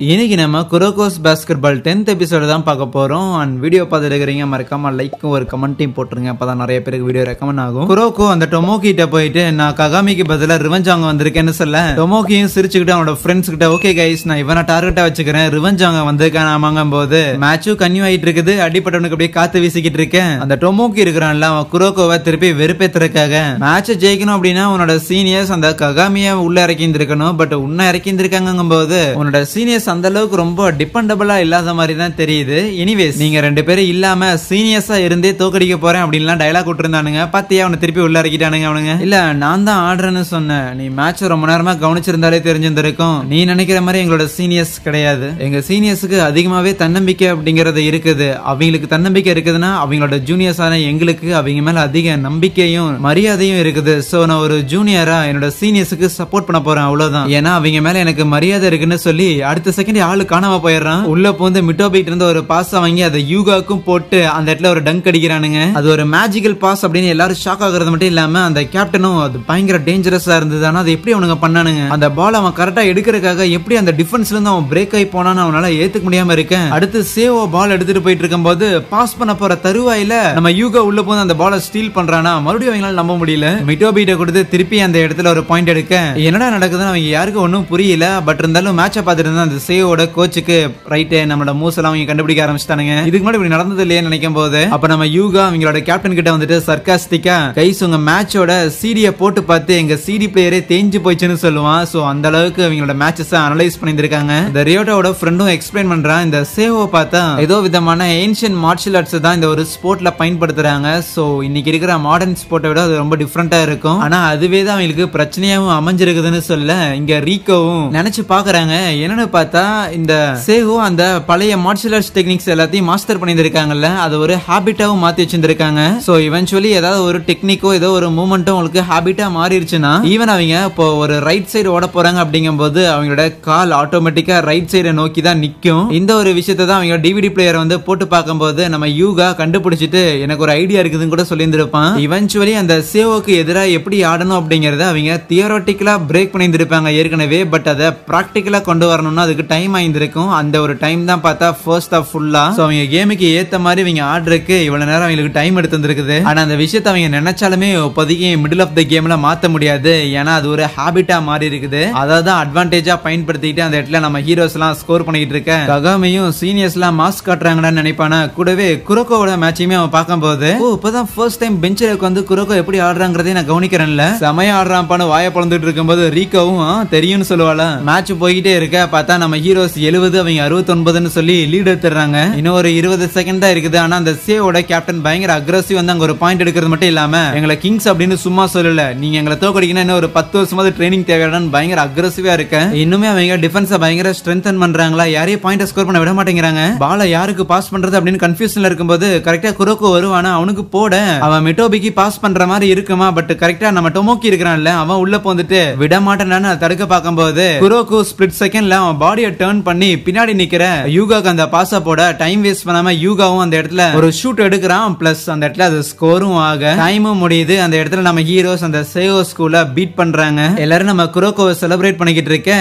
இன்னைக்கு நம்ம குரோகோஸ் basketball 10th episode தான் பார்க்க போறோம். அண்ட் வீடியோ பார்த்துட்டு இருக்கிறீங்க, மறக்காம லைக்கும் ஒரு கமெண்ட்டையும் போட்டுருங்க, அப்பதான் நிறைய பேருக்கு வீடியோ ரெக்கமெண்ட் ஆகும். குரோகோ அந்த டொமோக்கி கிட்ட போயிட்டு நான் ககாமிக்கு பதிலா ரிவெஞ்சாங்க வந்திருக்கேன்னு சொல்ல, டொமோக்கியும் சிரிச்சுக்கிட்டு அவனோட ஃப்ரெண்ட்ஸ் கிட்ட ஓகே கைஸ் நான் இவனை டார்கெட்டா வச்சுக்கிறேன், ரிவெஞ்சாங்க வந்திருக்கான் ஆமாங்கும் போது மேட்சும் கன்யூ ஆயிட்டு இருக்குது. அடிப்பட்டவனுக்கு அப்படியே காத்து வீசிக்கிட்டு இருக்கேன். அந்த டொமோக்கி இருக்கிறான்ல அவன் குரோகோவை திருப்பி வெறுப்பேத்துறதுக்காக மேட்சை ஜெயிக்கணும் அப்படின்னா உன்னோட சீனியர்ஸ் அந்த ககாமியை உள்ள இறக்கி இருந்திருக்கணும், பட் உன்ன இறக்கி இருந்திருக்காங்க போது உன்னோட சீனியர்ஸ் அந்த அளவுக்கு ரொம்ப டிபெண்டபிளா இல்லாத மாதிரி தான் தெரியுது. எனிவேஸ் நீங்க ரெண்டு பேரும் இல்லாம சீனியர்ஸா இருந்தே தோக்கடிக்க போறேன் அப்படின்லாம் டைலாக் விட்டுருந்தானுங்க. பாத்தியா அவனை திருப்பி உள்ள இறக்கிட்டானுங்க அவனுங்க. இல்ல நான் தான் ஆடுறேன்னு சொன்னேன், நீ மேட்ச் ரொம்ப நேரமா கவனிச்சிருந்தாலே தெரிஞ்சிருந்திருக்கும். நீ நினைக்கிற மாதிரி எங்களோட சீனியர்ஸ் கிடையாது. எங்க சீனியர்ஸுக்கு அதிகமாவே தன்னம்பிக்கை அப்படிங்கறது இருக்குது. அவங்களுக்கு தன்னம்பிக்கை இருக்குதுன்னா அவங்களோட ஜூனியர்ஸான எங்களுக்கு அவங்க மேல அதிக நம்பிக்கையும் மரியாதையும் இருக்குது. சோ நான் ஒரு ஜூனியரா என்னோட சீனியர்ஸுக்கு சப்போர்ட் பண்ண போறேன் அவ்வளவுதான். ஏன்னா அவங்க மேல எனக்கு மரியாதை இருக்குன்னு சொல்லி அடுத்த செகண்ட் ஆளு காணாம போயிடுறான். உள்ள போந்து மிட்டோபிட் இருந்து ஒரு பாஸ் வாங்கி அதை யூகாக்கும் போட்டு அந்த இடத்துல ஒரு டங்க் அடிக்கிறானுங்க. அது ஒரு மேஜிக்கல் பாஸ் அப்படின்னு எல்லாரும் ஷாக் ஆகுறது மட்டும் இல்லாம அந்த கேப்டனும் அது பயங்கர டேஞ்சரஸா இருந்தது. ஆனா அது எப்படி அவனுங்க பண்ணானுங்க, அந்த பால் அவன் கரெக்டா எடுக்கிறதுக்காக எப்படி அந்த டிஃபென்ஸ்ல இருந்து அவன் பிரேக் ஆகி போனான்னு அவனால ஏத்துக்க முடியாம இருக்கேன். அடுத்து சேவோ பால் எடுத்துட்டு போயிட்டு இருக்கும் போது பாஸ் பண்ண போற தருவாயில நம்ம யூகா உள்ள போது அந்த பாலை ஸ்டீல் பண்றானா மறுபடியும் அவங்களால நம்ப முடியல. மிட்டோபிட்ட கொடுத்து திருப்பி அந்த இடத்துல ஒரு பாயிண்ட் எடுக்க என்னடா நடக்குதுன்னு அவங்க யாருக்கும் ஒன்னும் புரியல. பட் இருந்தாலும் மேட்சை பார்த்துட்டு இருந்தா அந்த சேவோட கோச்சுக்கு ரைட்டு நம்மளோட மூஸ் எல்லாம் அவங்க கண்டுபிடிக்க ஆரம்பிச்சிட்டானுங்க. இதுக்கு முன்னாடி இப்படி நடந்தது இல்லையே நினைக்கும் போது அப்ப நம்ம யூகா அவங்களோட கேப்டன் கிட்ட வந்துட்டு சர்காஸ்டிக்கா கைஸ் உங்க மேட்சோட சீடியை போட்டு பார்த்து எங்க சிடி பிளேயரே தேஞ்சு போயிடுச்சுன்னு சொல்லுவான். சோ அந்த அளவுக்கு அவங்களோட மேட்சஸ் அனலைஸ் பண்ணிருக்காங்க. இந்த ரியோட்டாவோட ஃப்ரெண்டும் எக்ஸ்பிளைன் பண்றான், இந்த சேவோ பார்த்தா ஏதோ விதமான ஏன்ஷியன்ட் மார்ஷியல் ஆர்ட்ஸ் தான் இந்த ஒரு ஸ்போர்ட்ல பயன்படுத்துறாங்க. சோ இன்னைக்கு இருக்கிற மாடர்ன் ஸ்போர்ட்டை விட அது ரொம்ப டிஃபரெண்டா இருக்கும். ஆனா அதுவே தான் அவங்களுக்கு பிரச்சனையாவும் அமைஞ்சிருக்குதுன்னு சொல்ல இங்க ரீகோவும் நினைச்சு பாக்குறாங்க. என்னன்னு பார்த்தா இந்த சேவோ அந்த பழைய மார்ஷியல் ஆர்ட்ஸ் டெக்னிக்ஸ் எல்லாத்தையும் மாஸ்டர் பண்ணியிருக்காங்கல்ல, அது ஒரு ஹாபிட்டாவும் மாத்தி வச்சிருக்காங்க. சோ இவென்ச்சுவலி ஏதாவது ஒரு டெக்னிக்கோ ஏதோ ஒரு மூவ்மெண்ட்டோ உங்களுக்கு ஹாபிட்டா மாறிடுச்சுன்னா ஈவன் அவங்க இப்போ ஒரு ரைட் சைடு ஓட போறாங்க அப்படிங்கும் போது அவங்களோட கால் ஆட்டோமேட்டிக்கா ரைட் சைடை நோக்கி தான் நிக்கும். இந்த ஒரு விஷயத்தை தான் அவங்க டிவிடி பிளேயர் வந்து போட்டு பார்க்கும்போது நம்ம யூகா கண்டுபிடிச்சிட்டு எனக்கு ஒரு ஐடியா இருக்குதுன்னு கூட சொல்லியிருந்திருப்பான். இவென்ச்சுவலி அந்த சேவோக்கு எதிராக எப்படி ஆடணும் அப்படிங்கறத அவங்க தியரட்டிக்கலா பிரேக் பண்ணியிருந்திருப்பாங்க ஏற்கனவே. பட் அதை பிராக்டிக்கலா கொண்டு வரணும்னா அதுக்கு டைம் ஆயிருக்கும். அந்த ஒரு டைம் தான் பார்த்தா ஃபர்ஸ்ட் ஆஃப் ஃபுல்லா சோ அவங்க கேமுக்கு ஏத்த மாதிரி இவங்க ஆடுறதுக்கு இவ்வளவு நேரம் அவங்களுக்கு டைம் எடுத்து வந்திருக்குது. ஆனா அந்த விஷயத்தை அவங்க நினைச்சாலுமே இப்போதைக்கு மிடில் ஆஃப் த கேம்ல மாத்த முடியாது. ஏன்னா அது ஒரு ஹாபிட்டா மாறி இருக்குது. அதாவது அட்வான்டேஜா பயன்படுத்திட்டு அந்த இடத்துல நம்ம ஹீரோஸ் எல்லாம் ஸ்கோர் பண்ணிட்டு இருக்க ககாமியும் சீனியர்ஸ் எல்லாம் மாஸ்க் காட்டுறாங்கன்னு நினைப்பானா. கூடவே குரோகோவோட மேட்சையுமே அவன் பார்க்கும்போது இப்பதான் ஃபர்ஸ்ட் டைம் பெஞ்சில் வந்து குரோகோ எப்படி ஆடுறாங்கிறதே நான் கவனிக்கிறேன்ல, செமையா ஆடுறான்ப்பான்னு வாய பழந்துட்டு இருக்கும்போது ரீகோவும் தெரியும்னு சொல்லுவாள. மேட்ச் போய்கிட்டே இருக்க பார்த்தா நம்ம ஹீரோஸ் 70 அவங்க 69ன்னு சொல்லி லீட் எடுத்துறாங்க. இன்னும் ஒரு 20 செகண்ட் தான் இருக்குது. ஆனா அந்த சேவோட கேப்டன் பயங்கர அக்ரெசிவ் வந்து அங்க ஒரு பாயிண்ட் எடுக்கிறது மட்டும் இல்லாம எங்களை கிங்ஸ் அப்படின்னு சும்மா சொல்லல, நீங்க எங்களை தோக்கடிக்கணும் இன்னும் ஒரு 10 வருஷமாவது ட்ரைனிங் தேவையான பயங்கர அக்ரெசிவா இருக்க. இன்னுமே அவங்க டிஃபென்ஸை பயங்கர ஸ்ட்ரென்தன் பண்றாங்களா, யாரையும் பாயிண்ட் ஸ்கோர் பண்ண விட மாட்டேங்கிறாங்க. பால யாருக்கு பாஸ் பண்றது அப்படின்னு கன்ஃபியூஷன்ல இருக்கும்போது கரெக்டா குரோகோ வருவானா அவனுக்கு போட அவன் மிட்டோபிக்கு பாஸ் பண்ற மாதிரி இருக்குமா. பட் கரெக்டா நம்ம டொமோக்கி இருக்கிறான்ல அவன் உள்ள போந்துட்டு விட மாட்டேன்னு தடுக்க பார்க்கும்போது குரோகோ ஸ்பிளிட் செகண்ட்ல அவன் பாடியை டர்ன் பண்ணி பின்னாடி நிக்கிற யூகாக்கு அந்த பாஸ போட டைம் வேஸ்ட் பண்ணாம யூகாவும் அந்த இடத்துல ஒரு ஷூட் எடுக்கிறான். பிளஸ் அந்த இடத்துல அது ஸ்கோரும் ஆக டைமும் முடியுது. அந்த இடத்துல நம்ம ஹீரோஸ் அந்த சேவோ ஸ்கூல பீட் பண்றாங்க. எல்லாரும் நம்ம குரோகோவை செலிப்ரேட் பண்ணிக்கிட்டு இருக்க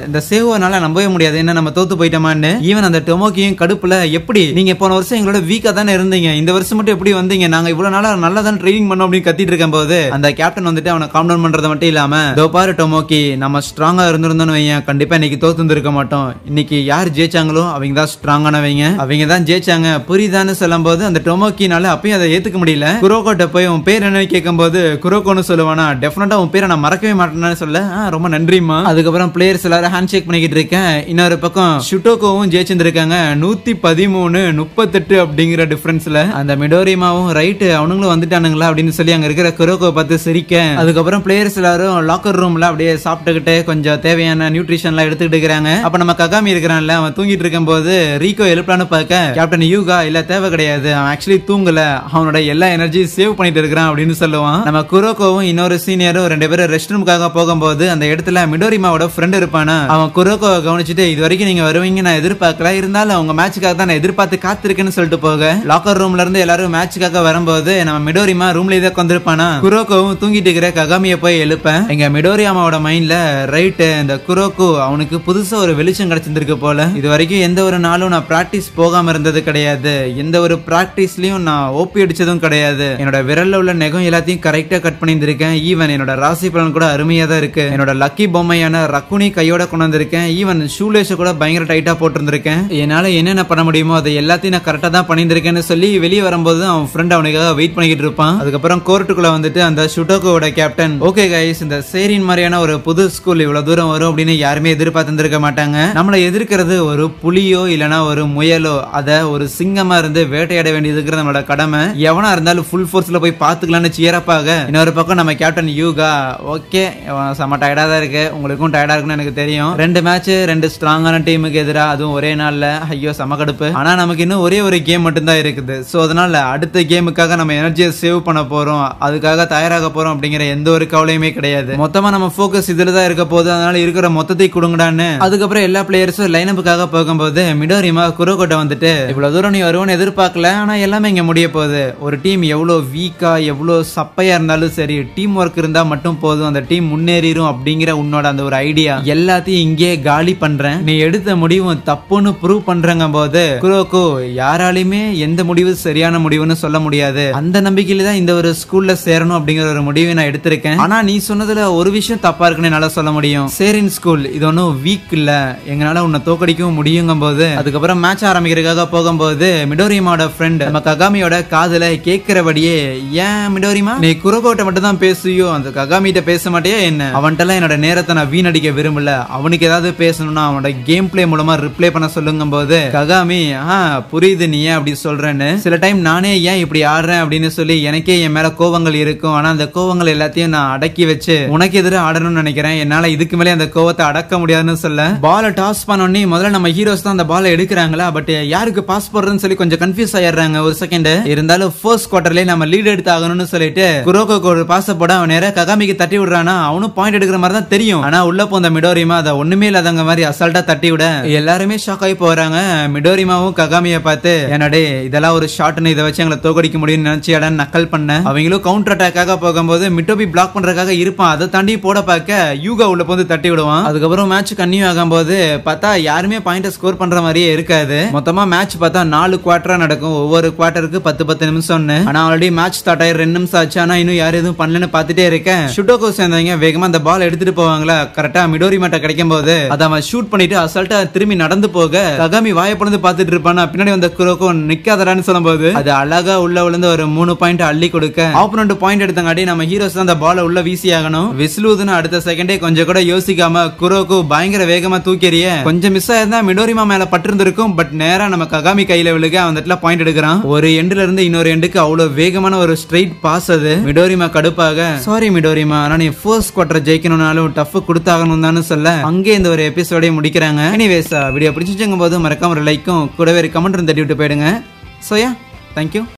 இந்த சேவோனால நம்பவே முடியாது என்ன நம்ம தோத்து போயிட்டோமான்னு. ஈவன் அந்த டொமோக்கியும் கடுப்புல எப்படி நீங்க போன வருஷம் எங்களோட வீக்கா தானே இருந்தீங்க, இந்த வருஷம் மட்டும் எப்படி வந்தீங்க, நாங்க இவ்வளவு நாளா நல்லா தான் ட்ரைனிங் பண்ணோம் அப்படின்னு கத்திட்டு இருக்கும் போது அந்த கேப்டன் வந்துட்டு அவனை காம் டவுன் பண்றது மட்டும் இல்லாம இதோ பாரு டொமோக்கி நம்ம ஸ்ட்ராங்கா இருந்திருந்தோம்னு வையன் கண்டிப்பா இன்னைக்கு தோத்து இருக்க மாட்டோம், இன்னைக்கு யார் ஜெயிச்சாங்களோ அவங்க தான் ஸ்ட்ராங்கானவங்க, அவங்க தான் ஜெயிச்சாங்க புரியுதான்னு சொல்லும் போது அந்த டொமோக்கினால அப்பயும் அதை ஏத்துக்க முடியல. குரோகோட்ட போய் உன் பேர் என்ன கேட்கும் போது குரோகோன்னு சொல்லுவானா, டெஃபினட்டா உன் பேரை நான் மறக்கவே மாட்டேன்னு சொல்ல ரொம்ப நன்றிமா. அதுக்கப்புறம் பிளேயர்ஸ் எல்லாரும் ஹேண்ட் ஷேக் பண்ணிக்கிட்டு இருக்கேன். இன்னொரு பக்கம் ஷுட்டோகோவும் ஜெயிச்சிருக்காங்க 113-38 அப்படிங்கிற டிஃபரன்ஸ்ல. அந்த மிடோரிமாவும் ரைட் அவனுங்களும் வந்துட்டானுங்களா அப்படின்னு சொல்லி அங்க இருக்கிற குரோகோ பார்த்து சிரிக்க. அதுக்கப்புறம் பிளேயர்ஸ் எல்லாரும் லாக்கர் ரூம்ல அப்படியே சாப்பிட்டுக்கிட்டு கொஞ்சம் தேவையான நியூட்ரிஷன் எல்லாம் எடுத்துக்கிட்டு இருக்காங்க. அப்ப நம்ம ககாமி இருக்கிறான்ல அவன் தூங்கிட்டு இருக்கும் போது ரீகோ எழுப்பலான்னு பார்க்க கேப்டன் யூகா இல்ல தேவை கிடையாது, அவன் ஆக்சுவலி தூங்கல, அவனோட எல்லா எனர்ஜியும் சேவ் பண்ணிட்டு இருக்கிறான் அப்படின்னு சொல்லுவான். நம்ம குரோகோவும் இன்னொரு சீனியரும் ரெண்டு பேரும் ரெஸ்ட் ரூமுக்காக போகும்போது அந்த இடத்துல மிடோரிமாவோட ஃப்ரெண்ட் இருப்பானா அவன் குரோகோவை கவனிச்சுட்டு இது வரைக்கும் நீங்க வருவீங்க நான் எதிர்பார்க்கல, இருந்தாலும் அவங்க மேட்சுக்காக தான் நான் எதிர்பார்த்து காத்திருக்கேன்னு சொல்லிட்டு போக லாக்கர் ரூம்ல இருந்து எல்லாரும் மேட்சுக்காக வரும்போது நம்ம மிடோரிமா ரூம்ல தான் கொண்டிருப்பானா. குரோகோவும் தூங்கிட்டு இருக்கிற ககாமியை போய் எழுப்ப எங்க மிடோரியாமாவோட மைண்ட்ல ரைட் இந்த குரோகோ அவனுக்கு புதுசா ஒரு வெளிச்சம் கிடைச்சிருக்கு போல. இது வரைக்கும் எந்த ஒரு நாளும் நான் பிராக்டிஸ் போகாம இருந்தது கிடையாது. எந்த ஒரு பிராக்டிஸ்லயும் நான் ஓபி அடிச்சதும் கிடையாது. என்னோட விரல்ல உள்ள நகம் எல்லாத்தையும் கரெக்டா கட் பண்ணியிருக்கேன். ஈவன் என்னோட ராசி பலன் கூட அருமையா தான் இருக்கு. என்னோட லக்கி பொம்மையான ரக்குனி கையோட கொண்டு வந்திருக்கேன். ஈவன் ஷூலேஸ் கூட பயங்கர டைட்டா போட்டிருந்திருக்கேன். என்னால என்னென்ன பண்ண முடியுமோ அதை எல்லாத்தையும் நான் கரெக்டா தான் பண்ணியிருக்கேன்னு சொல்லி வெளியே வரும்போது அவன் ஃப்ரெண்ட் அவனுக்காக வெயிட் பண்ணிக்கிட்டு இருப்பான். அதுக்கப்புறம் கோர்ட்டுக்குள்ள வந்துட்டு அந்த ஷுட்டோகோவோட கேப்டன், ஓகே கைஸ், இந்த சேரின் மாதிரியான ஒரு புது ஸ்கூல் இவ்வளவு தூரம் வரும் அப்படின்னு யாருமே எதிர்பார்த்திருக்க மாட்டாங்க. நம்மளை எதிர்க்கிறது ஒரு புலியோ இல்லனா ஒரு முயலோ, அத ஒரு சிங்கமா இருந்து வேட்டையாட வேண்டியது நம்மளோட கடமை. எவனா இருந்தாலும் ஃபுல் ஃபோர்ஸ்ல போய் பாத்துக்கலாம்னு சியரப்பாக. இன்னொரு பக்கம் நம்ம கேப்டன் யூகா, ஓகே செம டயர்டா தான் இருக்கு, உங்களுக்கும் டயர்டா இருக்குன்னு எனக்கு தெரியும். 2 மேட்ச் 2 ஸ்ட்ராங்கான டீமுக்கு எதிராக, அதுவும் ஒரே நாள்ல, ஐயோ செம கடுப்பு. ஆனா நமக்கு இன்னும் ஒரே ஒரு கேம் மட்டும் தான் இருக்குது. சோ அதனால அடுத்த கேமுக்காக நம்ம எனர்ஜியை சேவ் பண்ண போறோம், அதுக்காக தயாராக போறோம் அப்படிங்கிற எந்த ஒரு கவலையுமே கிடையாது. மொத்தமா நம்ம போக்கஸ் இதுல தான் இருக்க போகுது. அதனால இருக்கிற மொத்தத்தை கொடுங்கடான்னு அதுக்கப்புறம் எல்லா பிளேயர்ஸும் லைனப்புக்காக போகும்போது மிடோரிமா குரோகோட்ட வந்துட்டு, இவ்வளவு தூரம் நீ வருவோன்னு எதிர்பார்க்கல, ஆனா எல்லாமே இங்க முடிய போகுது. ஒரு டீம் எவ்வளவு வீக்கா எவ்வளவு சப்பையா இருந்தாலும் சரி, டீம் ஒர்க் இருந்தா மட்டும் போதும், அந்த டீம் முன்னேறிடும் அப்படிங்கிற உன்னோட அந்த ஒரு ஐடியா எல்லாத்தையும் இங்கே காலி பண்றேன். நீ எடுத்த முடிவும் தப்புன்னு ப்ரூவ் பண்றங்க போது குரோகோ யாராலையுமே எந்த முடிவு சரியான முடிவுன்னு சொல்ல முடியாது. அந்த நம்பிக்கையில தான் இந்த ஒரு ஸ்கூல்ல சேரணும் அப்படிங்கிற ஒரு முடிவை நான் எடுத்திருக்கேன். ஆனா நீ சொன்னதுல ஒரு விஷயம் தப்பா இருக்குன்னு என்னால சொல்ல முடியும். சேரின் ஸ்கூல் இது ஒன்னும் வீக் இல்ல, எங்களால உன்னை தோக்கடிக்கவும் முடியுங்கும் போது அதுக்கப்புறம் மேட்ச் ஆரம்பிக்கிறதுக்காக போகும்போது மிடோரிமாவோட ஃப்ரெண்ட் நம்ம ககாமியோட காதுல கேட்கிறபடியே, ஏன் மிடோரிமா நீ குரோகோட்ட மட்டும் தான் பேசுவியோ, அந்த ககாமிட்ட பேச மாட்டியா என்ன? அவன்கிட்ட என்னோட நேரத்தை நான் வீணடிக்க விரும்பல, அவனுக்கு ஏதாவது பேசணும்னா அவனோட கேம் பிளே மூலமா ரிப்ளை பண்ண சொல்லுங்கும் போது ககாமி, புரியுது நீ ஏன் அப்படி சொல்றேன்னு, சில டைம் நானே ஏன் இப்படி ஆடுறேன் அப்படின்னு சொல்லி எனக்கே என் மேல கோவங்கள் இருக்கும். ஆனா அந்த கோவங்கள் எல்லாத்தையும் நான் அடக்கி வச்சு உனக்கு எதிராக ஆடணும்னு நினைக்கிறேன். என்னால இதுக்கு மேலே அந்த கோவத்தை அடக்க முடியாதுன்னு சொல்ல, பாலை டாஸ் பண்ணோன்னே முதல்ல நம்ம ஹீரோஸ் தான் அந்த பாலை எடுக்கிறாங்களா, பட் யாருக்கு பாஸ் போடுறதுன்னு சொல்லி கொஞ்சம் கன்ஃபியூஸ் ஆயிடுறாங்க ஒரு செகண்ட். இருந்தாலும் ஃபர்ஸ்ட் குவார்டர்லயே நம்ம லீட் எடுத்து ஆகணும்னு சொல்லிட்டு குரோகோக்கு ஒரு பாஸ் போட அவன் நேரா ககாமிக்கு தட்டி விடுறானா, அவனும் பாயிண்ட் எடுக்கிற மாதிரி தான் தெரியும். ஆனா உள்ள போந்த மிடோரிமா அதை ஒண்ணுமே இல்லாதவங்க மாதிரி அசால்ட்டா தட்டி விட எல்லாருமே ஷாக் ஆகி போறாங்க. மிடோரிமாவும் ககாமியை பார்த்து, என்னடே இதெல்லாம் ஒரு ஷாட்னு, இதை வச்சு எங்களை தோக்கடிக்க முடியும்னு நினைச்சு இடம் நக்கல் பண்ண. அவங்களும் கவுண்டர் அட்டாக்காக போகும்போது மிட்டோபி பிளாக் பண்றதுக்காக இருப்பான், அதை தாண்டி போட பார்க்க யூகா உள்ள போந்து தட்டி விடுவான். அதுக்கப்புறம் மேட்ச் கன்டினியூ ஆகும்போது பார்த்தா யாருமே பாயிண்ட் ஸ்கோர் பண்ற மாதிரியே இருக்காது. மொத்தமா மேட்ச் பார்த்தா 4 குவார்டரா நடக்கும், ஒவ்வொரு குவார்டருக்கு 10-10 நிமிஷம்னு. ஆனா ஆல்ரெடி மேட்ச் ஸ்டார்ட் ஆகி 2 நிமிஷம் ஆச்சு, ஆனா இன்னும் யாரும் எதுவும் பண்ணலன்னு பார்த்துட்டே இருக்கேன். ஷுட்டோகோ சேர்ந்தவங்க வேகமா அந்த பால் எடுத்துட்டு போவாங்களா, கரெக்டா மிடோரிமாட்ட கிடைக்கும் போது அதை அவன் ஷூட் பண்ணிட்டு அசால்ட்டா திரும்பி நடந்து போக ககாமி வாயப்பழந்து பார்த்துட்டு இருப்பானா, பின்னாடி வந்த குரோகோ நிக்காதடான்னு சொல்லும் போது அது அழகா உள்ள விழுந்து ஒரு 3 பாயிண்ட் அள்ளி கொடுக்க, ஆப்போனன்ட் பாயிண்ட் எடுத்தங்காட்டி நம்ம ஹீரோஸ் தான் அந்த பாலை உள்ள வீசி ஆகணும். விசிலுதுன்னு அடுத்த செகண்டே கொஞ்சம் கூட யோசிக்காம குரோகோ பயங்கர வேகமா தூக்கிறிய, கொஞ்சம் மிஸ் ஆயிருந்தா மிடோரிமா மேல பட்டிருந்திருக்கும். பட் நேரா நம்ம ககாமி கையில விழுக அவன் இடத்துல பாயிண்ட் எடுக்கிறான். ஒரு எண்ட்ல இருந்து இன்னொரு எண்டுக்கு அவ்வளவு வேகமான ஒரு ஸ்ட்ரைட் பாஸ். அது மிடோரிமா கடுப்பாக, சாரி மிடோரிமா, ஆனா நீ ஃபர்ஸ்ட் குவார்டர் ஜெயிக்கணும்னாலும் டஃப் கொடுத்தாகணும் தான் சொல்ல அங்கே இந்த ஒரு எபிசோடே முடிக்கிறாங்க. எனிவேஸ் வீடியோ பிடிச்சிருக்கும் போது மறக்காம ஒரு லைக்கும் கூடவே கமெண்ட் தட்டி விட்டு போயிடுங்க. Soya, thank you.